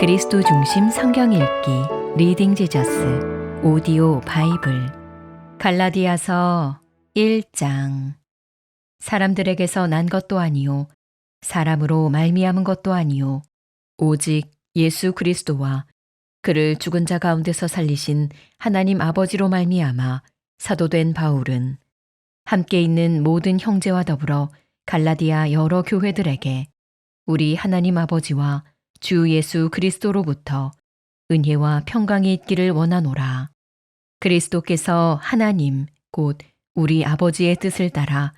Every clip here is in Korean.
그리스도 중심 성경 읽기 리딩 지저스 오디오 바이블 갈라디아서 1장. 사람들에게서 난 것도 아니요 사람으로 말미암은 것도 아니요 오직 예수 그리스도와 그를 죽은 자 가운데서 살리신 하나님 아버지로 말미암아 사도된 바울은 함께 있는 모든 형제와 더불어 갈라디아 여러 교회들에게 우리 하나님 아버지와 주 예수 그리스도로부터 은혜와 평강이 있기를 원하노라. 그리스도께서 하나님 곧 우리 아버지의 뜻을 따라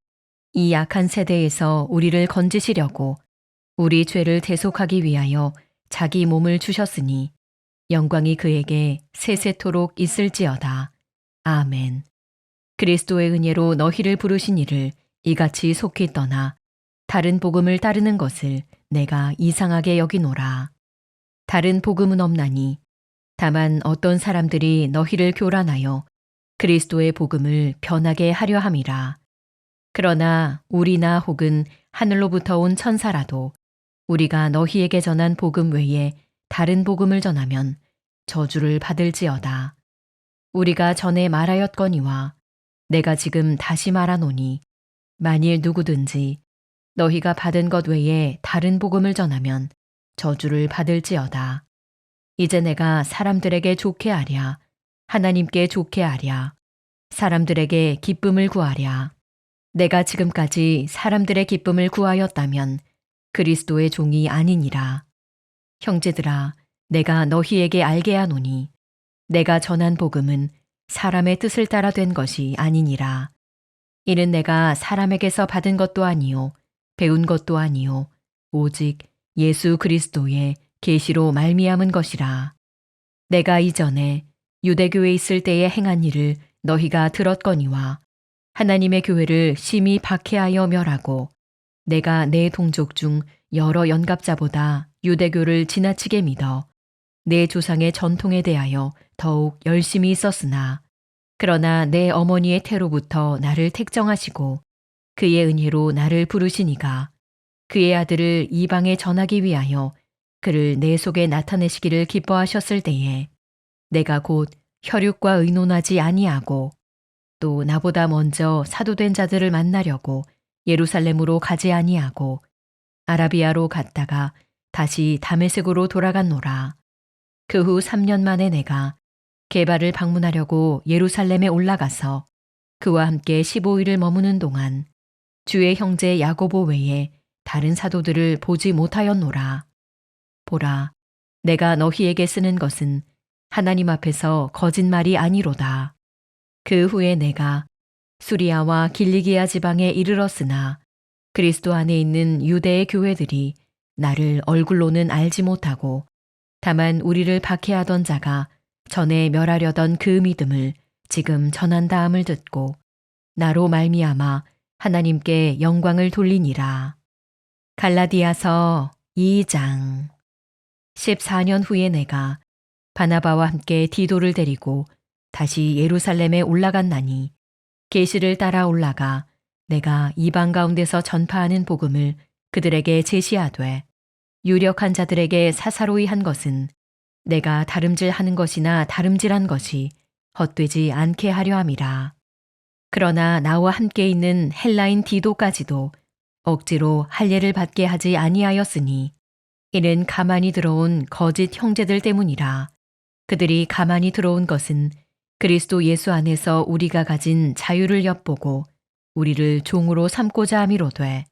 이 약한 세대에서 우리를 건지시려고 우리 죄를 대속하기 위하여 자기 몸을 주셨으니 영광이 그에게 세세토록 있을지어다. 아멘. 그리스도의 은혜로 너희를 부르신 이를 이같이 속히 떠나 다른 복음을 따르는 것을 내가 이상하게 여기노라. 다른 복음은 없나니 다만 어떤 사람들이 너희를 교란하여 그리스도의 복음을 변하게 하려 함이라. 그러나 우리나 혹은 하늘로부터 온 천사라도 우리가 너희에게 전한 복음 외에 다른 복음을 전하면 저주를 받을지어다. 우리가 전에 말하였거니와 내가 지금 다시 말하노니 만일 누구든지 너희가 받은 것 외에 다른 복음을 전하면 저주를 받을지어다. 이제 내가 사람들에게 좋게 하랴, 하나님께 좋게 하랴, 사람들에게 기쁨을 구하랴. 내가 지금까지 사람들의 기쁨을 구하였다면 그리스도의 종이 아니니라. 형제들아, 내가 너희에게 알게 하노니 내가 전한 복음은 사람의 뜻을 따라 된 것이 아니니라. 이는 내가 사람에게서 받은 것도 아니요 배운 것도 아니요 오직 예수 그리스도의 계시로 말미암은 것이라. 내가 이전에 유대교에 있을 때에 행한 일을 너희가 들었거니와 하나님의 교회를 심히 박해하여 멸하고 내가 내 동족 중 여러 연갑자보다 유대교를 지나치게 믿어 내 조상의 전통에 대하여 더욱 열심히 있었으나 그러나 내 어머니의 태로부터 나를 택정하시고 그의 은혜로 나를 부르시니가 그의 아들을 이방에 전하기 위하여 그를 내 속에 나타내시기를 기뻐하셨을 때에 내가 곧 혈육과 의논하지 아니하고 또 나보다 먼저 사도된 자들을 만나려고 예루살렘으로 가지 아니하고 아라비아로 갔다가 다시 다메섹으로 돌아갔노라. 그 후 3년 만에 내가 게바를 방문하려고 예루살렘에 올라가서 그와 함께 15일을 머무는 동안 주의 형제 야고보 외에 다른 사도들을 보지 못하였노라. 보라, 내가 너희에게 쓰는 것은 하나님 앞에서 거짓말이 아니로다. 그 후에 내가 수리아와 길리기아 지방에 이르렀으나 그리스도 안에 있는 유대의 교회들이 나를 얼굴로는 알지 못하고 다만 우리를 박해하던 자가 전에 멸하려던 그 믿음을 지금 전한다함을 듣고 나로 말미암아 하나님께 영광을 돌리니라. 갈라디아서 2장. 14년 후에 내가 바나바와 함께 디도를 데리고 다시 예루살렘에 올라갔나니 계시를 따라 올라가 내가 이방 가운데서 전파하는 복음을 그들에게 제시하되 유력한 자들에게 사사로이 한 것은 내가 다름질하는 것이나 다름질한 것이 헛되지 않게 하려 함이라. 그러나 나와 함께 있는 헬라인 디도까지도 억지로 할례를 받게 하지 아니하였으니 이는 가만히 들어온 거짓 형제들 때문이라. 그들이 가만히 들어온 것은 그리스도 예수 안에서 우리가 가진 자유를 엿보고 우리를 종으로 삼고자 함이로되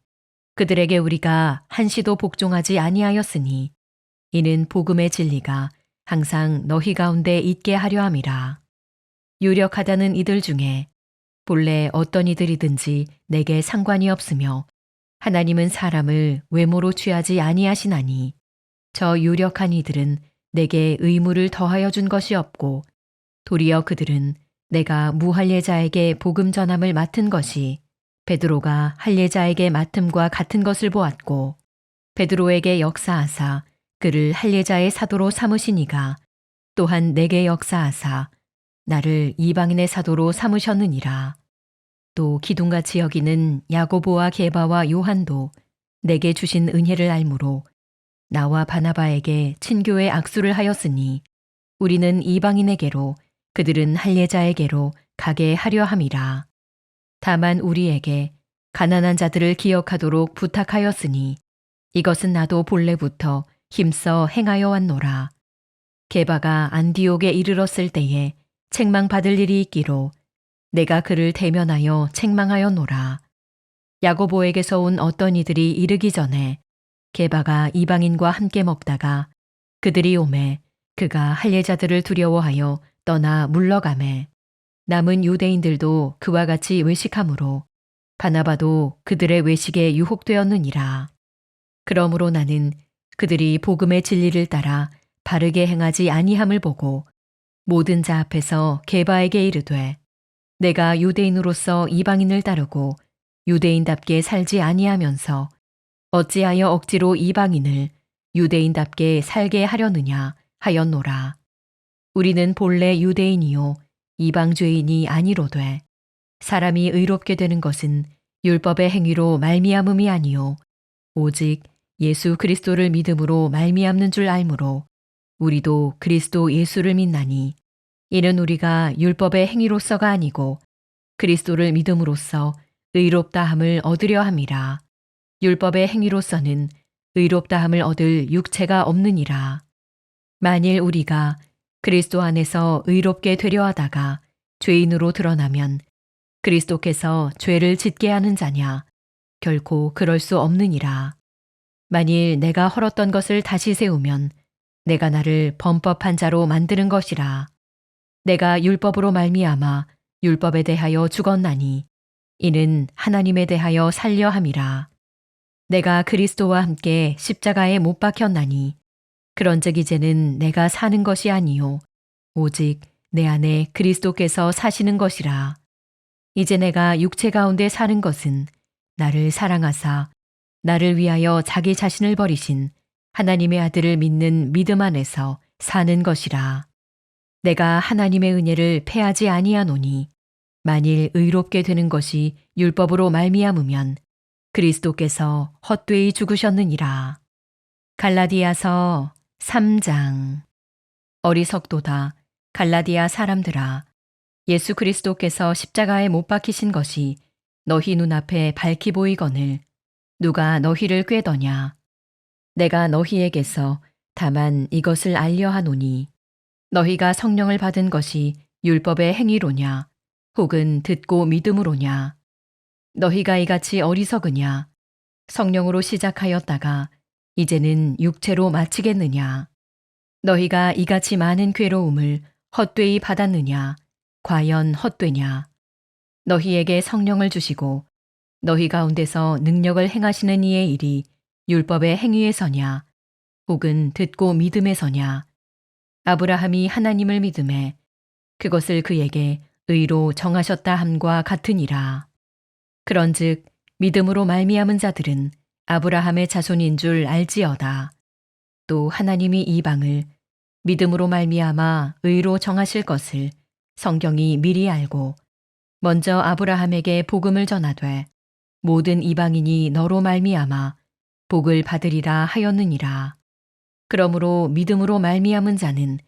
그들에게 우리가 한시도 복종하지 아니하였으니 이는 복음의 진리가 항상 너희 가운데 있게 하려 함이라. 유력하다는 이들 중에 본래 어떤 이들이든지 내게 상관이 없으며 하나님은 사람을 외모로 취하지 아니하시나니 저 유력한 이들은 내게 의무를 더하여 준 것이 없고 도리어 그들은 내가 무할례자에게 복음 전함을 맡은 것이 베드로가 할례자에게 맡음과 같은 것을 보았고 베드로에게 역사하사 그를 할례자의 사도로 삼으시니가 또한 내게 역사하사 나를 이방인의 사도로 삼으셨느니라. 또 기둥같이 여기는 야고보와 게바와 요한도 내게 주신 은혜를 알므로 나와 바나바에게 친교의 악수를 하였으니 우리는 이방인에게로 그들은 할례자에게로 가게 하려 함이라. 다만 우리에게 가난한 자들을 기억하도록 부탁하였으니 이것은 나도 본래부터 힘써 행하여 왔노라. 게바가 안디옥에 이르렀을 때에 책망받을 일이 있기로 내가 그를 대면하여 책망하였노라. 야고보에게서 온 어떤 이들이 이르기 전에 게바가 이방인과 함께 먹다가 그들이 오매 그가 할례자들을 두려워하여 떠나 물러가매 남은 유대인들도 그와 같이 외식하므로 바나바도 그들의 외식에 유혹되었느니라. 그러므로 나는 그들이 복음의 진리를 따라 바르게 행하지 아니함을 보고 모든 자 앞에서 게바에게 이르되 내가 유대인으로서 이방인을 따르고 유대인답게 살지 아니하면서 어찌하여 억지로 이방인을 유대인답게 살게 하려느냐 하였노라. 우리는 본래 유대인이요 이방죄인이 아니로되 사람이 의롭게 되는 것은 율법의 행위로 말미암음이 아니요 오직 예수 그리스도를 믿음으로 말미암는 줄 알므로 우리도 그리스도 예수를 믿나니 이는 우리가 율법의 행위로서가 아니고 그리스도를 믿음으로써 의롭다함을 얻으려 함이라. 율법의 행위로서는 의롭다함을 얻을 육체가 없느니라. 만일 우리가 그리스도 안에서 의롭게 되려 하다가 죄인으로 드러나면 그리스도께서 죄를 짓게 하는 자냐? 결코 그럴 수 없느니라. 만일 내가 헐었던 것을 다시 세우면 내가 나를 범법한 자로 만드는 것이라. 내가 율법으로 말미암아 율법에 대하여 죽었나니 이는 하나님에 대하여 살려 함이라. 내가 그리스도와 함께 십자가에 못 박혔나니 그런즉 이제는 내가 사는 것이 아니요 오직 내 안에 그리스도께서 사시는 것이라. 이제 내가 육체 가운데 사는 것은 나를 사랑하사 나를 위하여 자기 자신을 버리신 하나님의 아들을 믿는 믿음 안에서 사는 것이라. 내가 하나님의 은혜를 패하지 아니하노니 만일 의롭게 되는 것이 율법으로 말미암으면 그리스도께서 헛되이 죽으셨느니라. 갈라디아서 3장. 어리석도다 갈라디아 사람들아, 예수 그리스도께서 십자가에 못 박히신 것이 너희 눈앞에 밝히 보이거늘 누가 너희를 꾀더냐. 내가 너희에게서 다만 이것을 알려 하노니 너희가 성령을 받은 것이 율법의 행위로냐 혹은 듣고 믿음으로냐. 너희가 이같이 어리석으냐. 성령으로 시작하였다가 이제는 육체로 마치겠느냐. 너희가 이같이 많은 괴로움을 헛되이 받았느냐. 과연 헛되냐. 너희에게 성령을 주시고 너희 가운데서 능력을 행하시는 이의 일이 율법의 행위에서냐 혹은 듣고 믿음에서냐. 아브라함이 하나님을 믿음에 그것을 그에게 의로 정하셨다 함과 같으니라. 그런즉 믿음으로 말미암은 자들은 아브라함의 자손인 줄 알지어다. 또 하나님이 이방을 믿음으로 말미암아 의로 정하실 것을 성경이 미리 알고 먼저 아브라함에게 복음을 전하되 모든 이방인이 너로 말미암아 복을 받으리라 하였느니라. 그러므로 믿음으로 말미암은 자는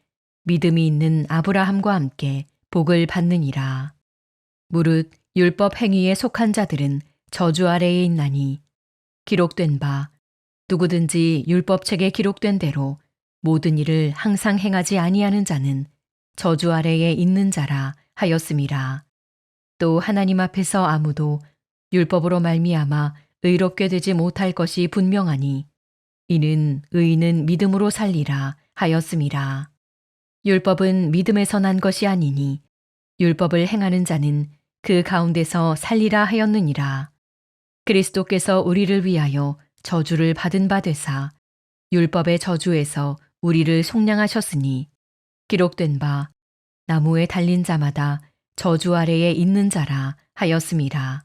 믿음이 있는 아브라함과 함께 복을 받느니라. 무릇 율법 행위에 속한 자들은 저주 아래에 있나니 기록된 바 누구든지 율법책에 기록된 대로 모든 일을 항상 행하지 아니하는 자는 저주 아래에 있는 자라 하였음이라. 또 하나님 앞에서 아무도 율법으로 말미암아 의롭게 되지 못할 것이 분명하니 이는 의인은 믿음으로 살리라 하였음이라. 율법은 믿음에서 난 것이 아니니 율법을 행하는 자는 그 가운데서 살리라 하였느니라. 그리스도께서 우리를 위하여 저주를 받은 바 되사 율법의 저주에서 우리를 속량하셨으니 기록된 바 나무에 달린 자마다 저주 아래에 있는 자라 하였음이라.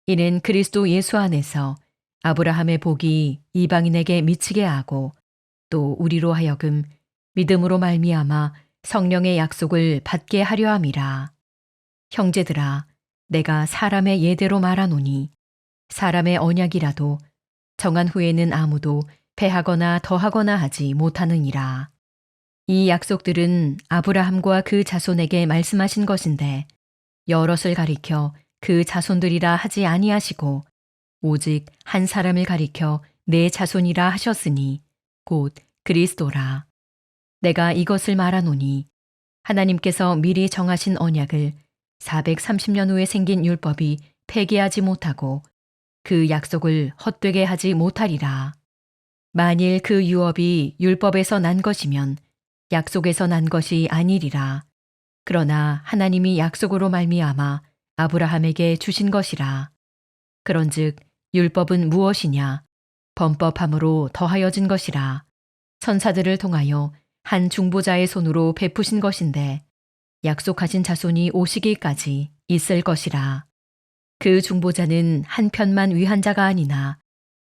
이는 그리스도 예수 안에서 아브라함의 복이 이방인에게 미치게 하고 또 우리로 하여금 믿음으로 말미암아 성령의 약속을 받게 하려 함이라. 형제들아, 내가 사람의 예대로 말하노니 사람의 언약이라도 정한 후에는 아무도 패하거나 더하거나 하지 못하느니라. 이 약속들은 아브라함과 그 자손에게 말씀하신 것인데 여럿을 가리켜 그 자손들이라 하지 아니하시고 오직 한 사람을 가리켜 내 자손이라 하셨으니 곧 그리스도라. 내가 이것을 말하노니 하나님께서 미리 정하신 언약을 430년 후에 생긴 율법이 폐기하지 못하고 그 약속을 헛되게 하지 못하리라. 만일 그 유업이 율법에서 난 것이면 약속에서 난 것이 아니리라. 그러나 하나님이 약속으로 말미암아 아브라함에게 주신 것이라. 그런즉 율법은 무엇이냐? 범법함으로 더하여진 것이라. 천사들을 통하여 한 중보자의 손으로 베푸신 것인데 약속하신 자손이 오시기까지 있을 것이라. 그 중보자는 한 편만 위한 자가 아니나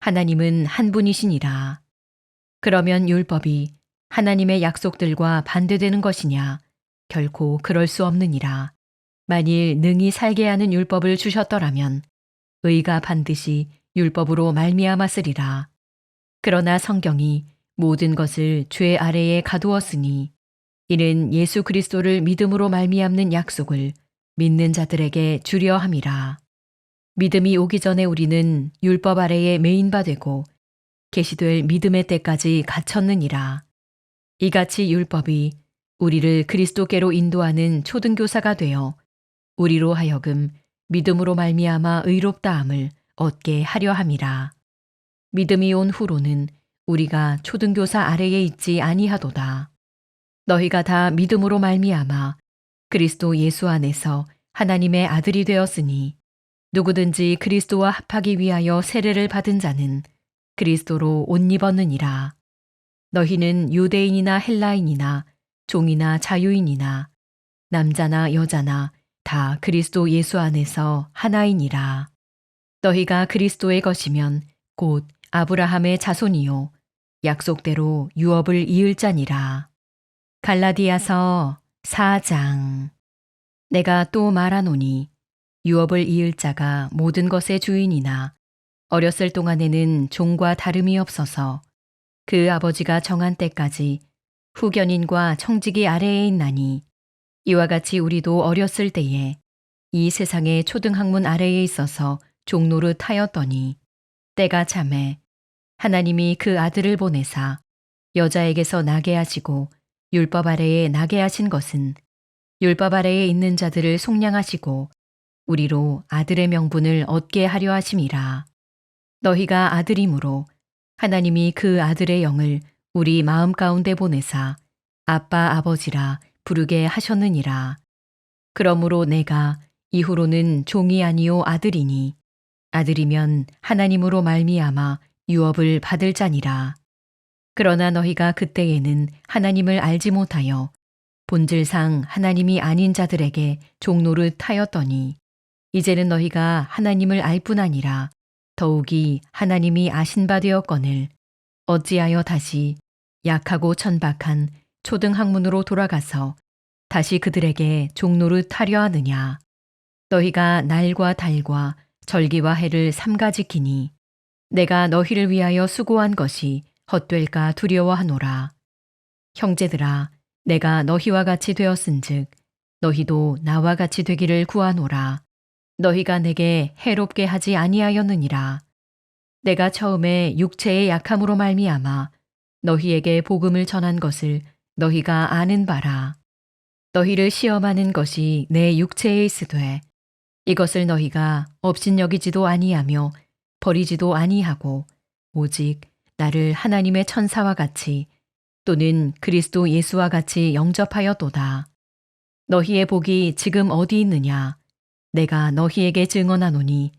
하나님은 한 분이시니라. 그러면 율법이 하나님의 약속들과 반대되는 것이냐? 결코 그럴 수 없느니라. 만일 능히 살게 하는 율법을 주셨더라면 의가 반드시 율법으로 말미암았으리라. 그러나 성경이 모든 것을 죄 아래에 가두었으니 이는 예수 그리스도를 믿음으로 말미암는 약속을 믿는 자들에게 주려 함이라. 믿음이 오기 전에 우리는 율법 아래에 매인 바 되고 계시될 믿음의 때까지 갇혔느니라. 이같이 율법이 우리를 그리스도께로 인도하는 초등교사가 되어 우리로 하여금 믿음으로 말미암아 의롭다함을 얻게 하려 함이라. 믿음이 온 후로는 우리가 초등교사 아래에 있지 아니하도다. 너희가 다 믿음으로 말미암아 그리스도 예수 안에서 하나님의 아들이 되었으니 누구든지 그리스도와 합하기 위하여 세례를 받은 자는 그리스도로 옷 입었느니라. 너희는 유대인이나 헬라인이나 종이나 자유인이나 남자나 여자나 다 그리스도 예수 안에서 하나이니라. 너희가 그리스도의 것이면 곧 아브라함의 자손이요 약속대로 유업을 이을 자니라. 갈라디아서 4장. 내가 또 말하노니 유업을 이을 자가 모든 것의 주인이나 어렸을 동안에는 종과 다름이 없어서 그 아버지가 정한 때까지 후견인과 청지기 아래에 있나니 이와 같이 우리도 어렸을 때에 이 세상의 초등학문 아래에 있어서 종노릇 하였더니 때가 참에 하나님이 그 아들을 보내사 여자에게서 나게 하시고 율법 아래에 나게 하신 것은 율법 아래에 있는 자들을 속량하시고 우리로 아들의 명분을 얻게 하려 하심이라. 너희가 아들이므로 하나님이 그 아들의 영을 우리 마음 가운데 보내사 아빠 아버지라 부르게 하셨느니라. 그러므로 내가 이후로는 종이 아니요 아들이니 아들이면 하나님으로 말미암아 유업을 받을 자니라. 그러나 너희가 그때에는 하나님을 알지 못하여 본질상 하나님이 아닌 자들에게 종노릇 하였더니 이제는 너희가 하나님을 알 뿐 아니라 더욱이 하나님이 아신 바 되었거늘 어찌하여 다시 약하고 천박한 초등학문으로 돌아가서 다시 그들에게 종노릇 하려 하느냐. 너희가 날과 달과 절기와 해를 삼가 지키니 내가 너희를 위하여 수고한 것이 헛될까 두려워하노라. 형제들아, 내가 너희와 같이 되었은즉 너희도 나와 같이 되기를 구하노라. 너희가 내게 해롭게 하지 아니하였느니라. 내가 처음에 육체의 약함으로 말미암아 너희에게 복음을 전한 것을 너희가 아는 바라. 너희를 시험하는 것이 내 육체에 있으되 이것을 너희가 업신여기지도 아니하며 버리지도 아니하고 오직 나를 하나님의 천사와 같이 또는 그리스도 예수와 같이 영접하였도다. 너희의 복이 지금 어디 있느냐? 내가 너희에게 증언하노니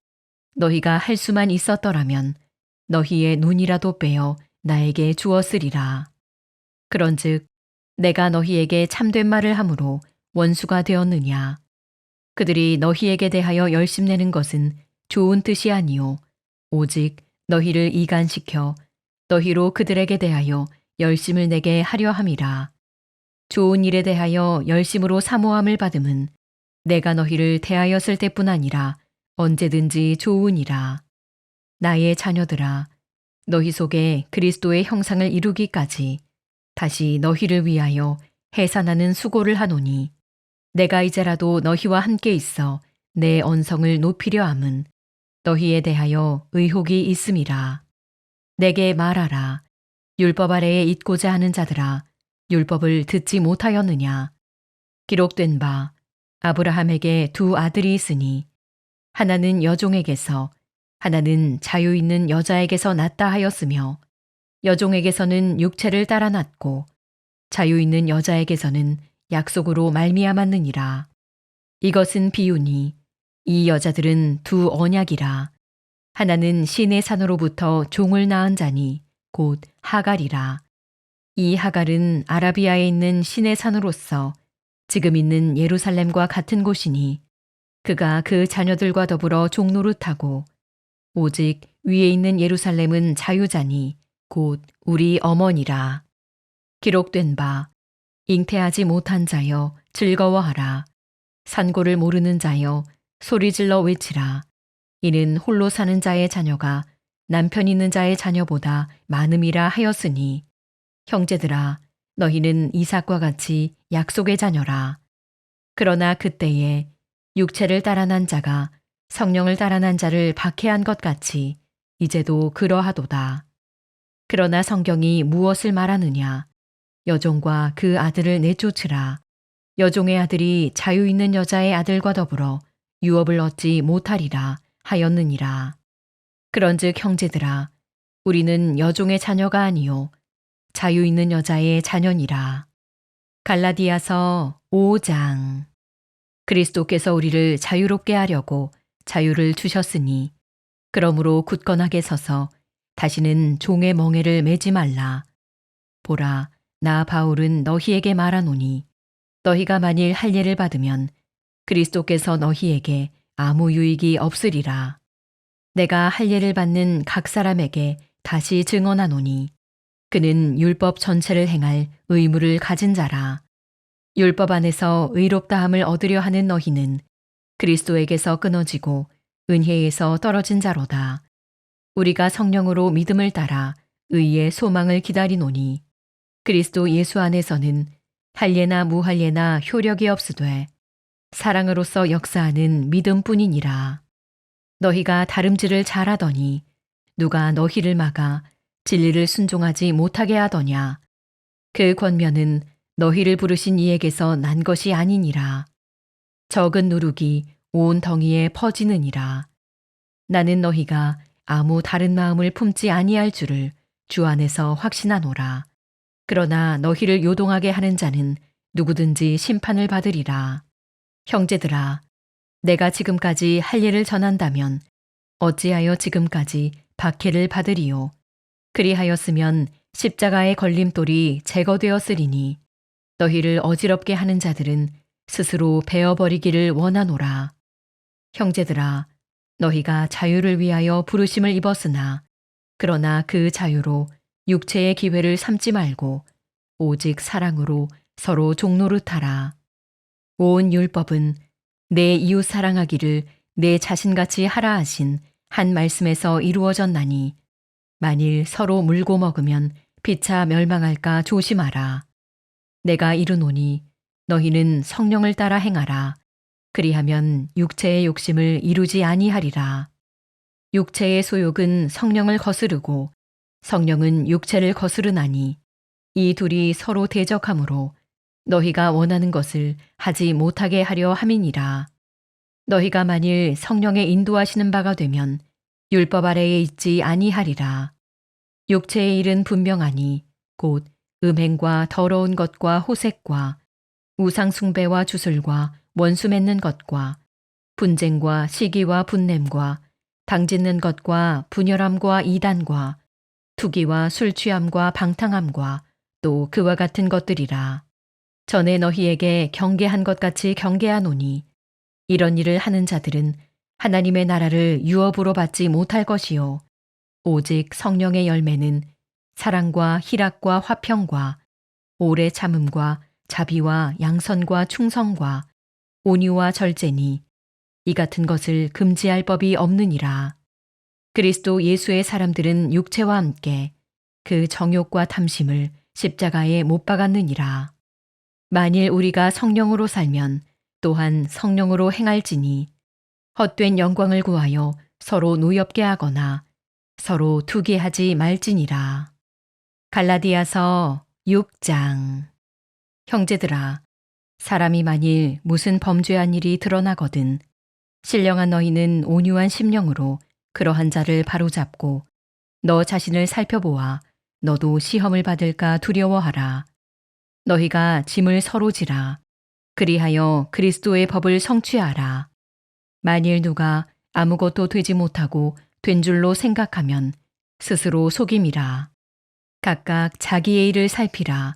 너희가 할 수만 있었더라면 너희의 눈이라도 빼어 나에게 주었으리라. 그런즉 내가 너희에게 참된 말을 함으로 원수가 되었느냐? 그들이 너희에게 대하여 열심내는 것은 좋은 뜻이 아니요 오직 너희를 이간시켜 너희로 그들에게 대하여 열심을 내게 하려 함이라. 좋은 일에 대하여 열심으로 사모함을 받음은 내가 너희를 대하였을 때뿐 아니라 언제든지 좋으니라. 나의 자녀들아, 너희 속에 그리스도의 형상을 이루기까지 다시 너희를 위하여 해산하는 수고를 하노니 내가 이제라도 너희와 함께 있어 내 언성을 높이려 함은 너희에 대하여 의혹이 있음이라. 내게 말하라. 율법 아래에 있고자 하는 자들아, 율법을 듣지 못하였느냐? 기록된 바 아브라함에게 두 아들이 있으니 하나는 여종에게서 하나는 자유 있는 여자에게서 났다 하였으며 여종에게서는 육체를 따라 났고 자유 있는 여자에게서는 약속으로 말미암았느니라. 이것은 비유니 이 여자들은 두 언약이라. 하나는 신의 산으로부터 종을 낳은 자니 곧 하갈이라. 이 하갈은 아라비아에 있는 신의 산으로서 지금 있는 예루살렘과 같은 곳이니 그가 그 자녀들과 더불어 종노릇하고 오직 위에 있는 예루살렘은 자유자니 곧 우리 어머니라. 기록된 바 잉태하지 못한 자여 즐거워하라. 산고를 모르는 자여 소리질러 외치라. 이는 홀로 사는 자의 자녀가 남편 있는 자의 자녀보다 많음이라 하였으니 형제들아 너희는 이삭과 같이 약속의 자녀라. 그러나 그때에 육체를 따라 난 자가 성령을 따라 난 자를 박해한 것 같이 이제도 그러하도다. 그러나 성경이 무엇을 말하느냐? 여종과 그 아들을 내쫓으라. 여종의 아들이 자유 있는 여자의 아들과 더불어 유업을 얻지 못하리라 하였느니라. 그런즉 형제들아, 우리는 여종의 자녀가 아니요 자유 있는 여자의 자녀니라. 갈라디아서 5장. 그리스도께서 우리를 자유롭게 하려고 자유를 주셨으니 그러므로 굳건하게 서서 다시는 종의 멍에를 매지 말라. 보라, 나 바울은 너희에게 말하노니 너희가 만일 할례를 받으면 그리스도께서 너희에게 아무 유익이 없으리라. 내가 할례를 받는 각 사람에게 다시 증언하노니 그는 율법 전체를 행할 의무를 가진 자라. 율법 안에서 의롭다함을 얻으려 하는 너희는 그리스도에게서 끊어지고 은혜에서 떨어진 자로다. 우리가 성령으로 믿음을 따라 의의 소망을 기다리노니 그리스도 예수 안에서는 할례나 무할례나 효력이 없으되 사랑으로서 역사하는 믿음뿐이니라. 너희가 다름질을 잘하더니 누가 너희를 막아 진리를 순종하지 못하게 하더냐? 그 권면은 너희를 부르신 이에게서 난 것이 아니니라. 적은 누룩이 온 덩이에 퍼지느니라. 나는 너희가 아무 다른 마음을 품지 아니할 줄을 주 안에서 확신하노라. 그러나 너희를 요동하게 하는 자는 누구든지 심판을 받으리라. 형제들아, 내가 지금까지 할례를 전한다면 어찌하여 지금까지 박해를 받으리요? 그리하였으면 십자가의 걸림돌이 제거되었으리니 너희를 어지럽게 하는 자들은 스스로 베어버리기를 원하노라. 형제들아, 너희가 자유를 위하여 부르심을 입었으나 그러나 그 자유로 육체의 기회를 삼지 말고 오직 사랑으로 서로 종노릇하라. 온 율법은 내 이웃 사랑하기를 내 자신같이 하라 하신 한 말씀에서 이루어졌나니 만일 서로 물고 먹으면 피차 멸망할까 조심하라. 내가 이르노니 너희는 성령을 따라 행하라. 그리하면 육체의 욕심을 이루지 아니하리라. 육체의 소욕은 성령을 거스르고 성령은 육체를 거스르나니 이 둘이 서로 대적하므로 너희가 원하는 것을 하지 못하게 하려 함이니라. 너희가 만일 성령의 인도하시는 바가 되면 율법 아래에 있지 아니하리라. 육체의 일은 분명하니 곧 음행과 더러운 것과 호색과 우상 숭배와 주술과 원수 맺는 것과 분쟁과 시기와 분냄과 당짓는 것과 분열함과 이단과 투기와 술 취함과 방탕함과 또 그와 같은 것들이라. 전에 너희에게 경계한 것 같이 경계하노니 이런 일을 하는 자들은 하나님의 나라를 유업으로 받지 못할 것이요 오직 성령의 열매는 사랑과 희락과 화평과 오래 참음과 자비와 양선과 충성과 온유와 절제니 이 같은 것을 금지할 법이 없느니라. 그리스도 예수의 사람들은 육체와 함께 그 정욕과 탐심을 십자가에 못 박았느니라. 만일 우리가 성령으로 살면 또한 성령으로 행할지니 헛된 영광을 구하여 서로 노엽게 하거나 서로 투기하지 말지니라. 갈라디아서 6장. 형제들아, 사람이 만일 무슨 범죄한 일이 드러나거든 신령한 너희는 온유한 심령으로 그러한 자를 바로잡고 너 자신을 살펴보아 너도 시험을 받을까 두려워하라. 너희가 짐을 서로 지라. 그리하여 그리스도의 법을 성취하라. 만일 누가 아무것도 되지 못하고 된 줄로 생각하면 스스로 속임이라. 각각 자기의 일을 살피라.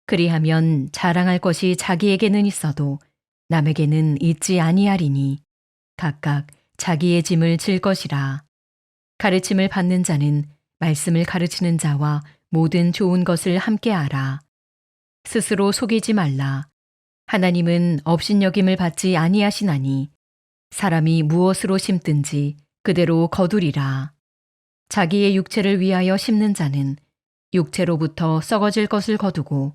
그리하면 자랑할 것이 자기에게는 있어도 남에게는 있지 아니하리니 각각 자기의 짐을 질 것이라. 가르침을 받는 자는 말씀을 가르치는 자와 모든 좋은 것을 함께 하라. 스스로 속이지 말라. 하나님은 업신여김을 받지 아니하시나니 사람이 무엇으로 심든지 그대로 거두리라. 자기의 육체를 위하여 심는 자는 육체로부터 썩어질 것을 거두고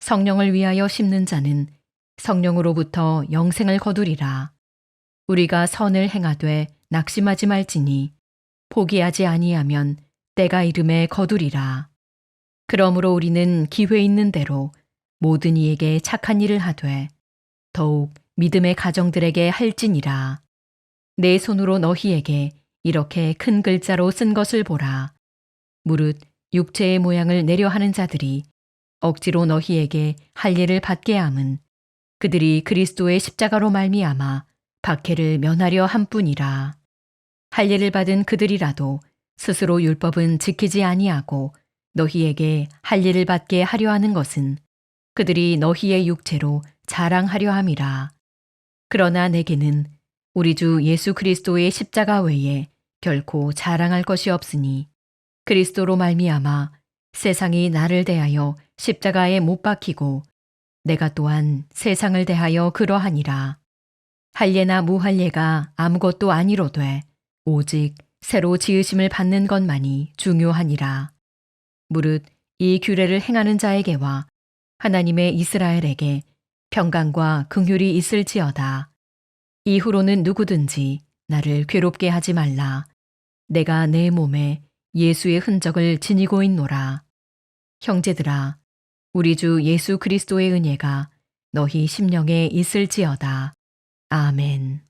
성령을 위하여 심는 자는 성령으로부터 영생을 거두리라. 우리가 선을 행하되 낙심하지 말지니 포기하지 아니하면 때가 이름에 거두리라. 그러므로 우리는 기회 있는 대로 모든 이에게 착한 일을 하되 더욱 믿음의 가정들에게 할지니라. 내 손으로 너희에게 이렇게 큰 글자로 쓴 것을 보라. 무릇 육체의 모양을 내려 하는 자들이 억지로 너희에게 할 일을 받게 함은 그들이 그리스도의 십자가로 말미암아 박해를 면하려 함뿐이라. 할 일을 받은 그들이라도 스스로 율법은 지키지 아니하고 너희에게 할 일을 받게 하려 하는 것은 그들이 너희의 육체로 자랑하려 함이라. 그러나 내게는 우리 주 예수 그리스도의 십자가 외에 결코 자랑할 것이 없으니 그리스도로 말미암아 세상이 나를 대하여 십자가에 못 박히고 내가 또한 세상을 대하여 그러하니라. 할례나 무할례가 아무것도 아니로되 오직 새로 지으심을 받는 것만이 중요하니라. 무릇 이 규례를 행하는 자에게와 하나님의 이스라엘에게 평강과 긍휼이 있을지어다. 이후로는 누구든지 나를 괴롭게 하지 말라. 내가 내 몸에 예수의 흔적을 지니고 있노라. 형제들아, 우리 주 예수 그리스도의 은혜가 너희 심령에 있을지어다. 아멘.